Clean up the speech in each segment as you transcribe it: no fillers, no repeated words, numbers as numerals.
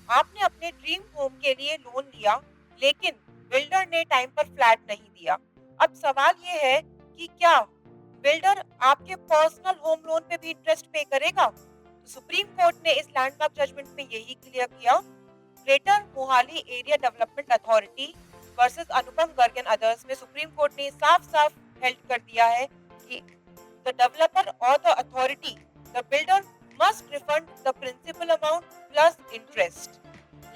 आपने अपने dream home के लिए लोन लिया, लेकिन बिल्डर ने टाइम पर फ्लैट नहीं दिया। अब सवाल ये है कि क्या बिल्डर आपके पर्सनल होम लोन पे भी इंटरेस्ट पे करेगा? तो सुप्रीम कोर्ट ने इस लैंडमार्क जजमेंट में यही क्लियर किया। Greater Mohali area development authority versus Anupam Garg and others में सुप्रीम कोर्ट ने साफ-साफ हेल्ड कर दिया है कि द डेवलपर और the authority, the builder must refund the principal amount plus interest.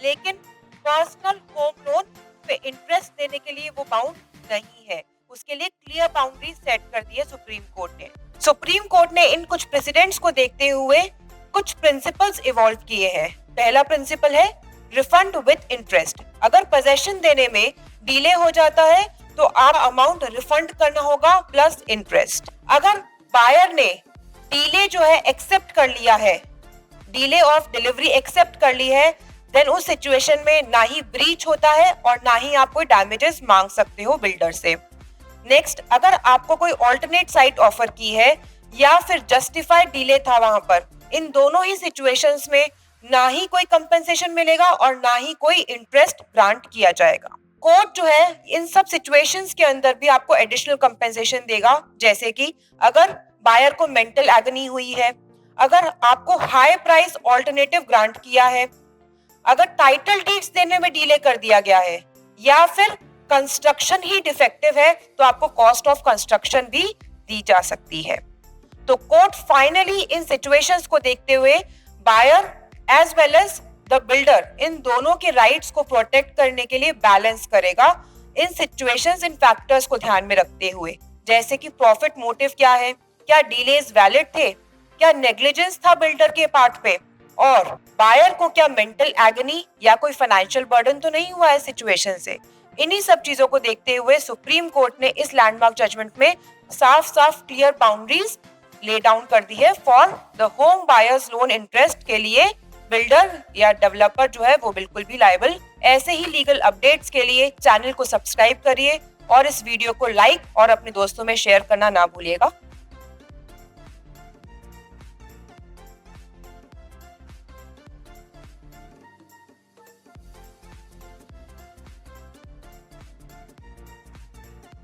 लेकिन पर्सनल होम लोन पे इंटरेस्ट देने के लिए वो बाउंड नहीं है। उसके लिए क्लियर बाउंड्री सेट कर दी है सुप्रीम कोर्ट ने। सुप्रीम कोर्ट ने इन कुछ प्रेसिडेंट्स को देखते हुए कुछ प्रिंसिपल्स इवॉल्व किए हैं। पहला प्रिंसिपल है रिफंड विद इंटरेस्ट। अगर पोजेशन देने में डिले हो जाता है तो आप अमाउंट रिफंड करना होगा प्लस इंटरेस्ट। अगर बायर ने डिले जो है एक्सेप्ट कर लिया है, डिले ऑफ डिलीवरी एक्सेप्ट कर ली है, देन उस सिचुएशन में ना ही ब्रीच होता है और ना ही आप कोई डैमेजेस मांग सकते हो बिल्डर से। नेक्स्ट, अगर आपको कोई ऑल्टरनेट साइट ऑफर की है या फिर जस्टिफाइड डिले था वहां पर, इन दोनों ही सिचुएशंस में ना ही कोई कंपनसेशन मिलेगा और ना ही कोई इंटरेस्ट ग्रांट किया जाएगा। कोर्ट जो है इन सब सिचुएशंस के अंदर भी आपको एडिशनल कंपनसेशन देगा, जैसे कि अगर बायर को मेंटल एगनी हुई है, अगर आपको हाई प्राइस ऑल्टरनेटिव ग्रांट किया है, अगर टाइटल डीड्स देने में डिले कर दिया गया है, या फिर कंस्ट्रक्शन ही डिफेक्टिव है तो आपको कॉस्ट ऑफ कंस्ट्रक्शन भी दी जा सकती है। तो कोर्ट फाइनली इन सिचुएशंस को देखते हुए buyer as well as the builder, इन दोनों के राइट्स को प्रोटेक्ट करने के लिए बैलेंस करेगा इन सिचुएशंस, इन फैक्टर्स को ध्यान में रखते हुए, जैसे कि प्रॉफिट मोटिव क्या है, क्या डिलेज वैलिड थे, क्या नेग्लिजेंस था बिल्डर के पार्ट पे, और बायर को क्या मेंटल एगनी या कोई फाइनेंशियल बर्डन तो नहीं हुआ है सिचुएशन से। इन्हीं सब चीजों को देखते हुए सुप्रीम कोर्ट ने इस लैंडमार्क जजमेंट में साफ क्लियर बाउंड्रीज ले डाउन कर दी है for the home buyers loan interest के लिए बिल्डर या डेवलपर जो है वो बिल्कुल भी लायबल। ऐसे ही लीगल अपडेट्स के लिए चैनल को सब्सक्राइब करिए और इस वीडियो को लाइक और अपने दोस्तों में शेयर करना ना भूलिएगा।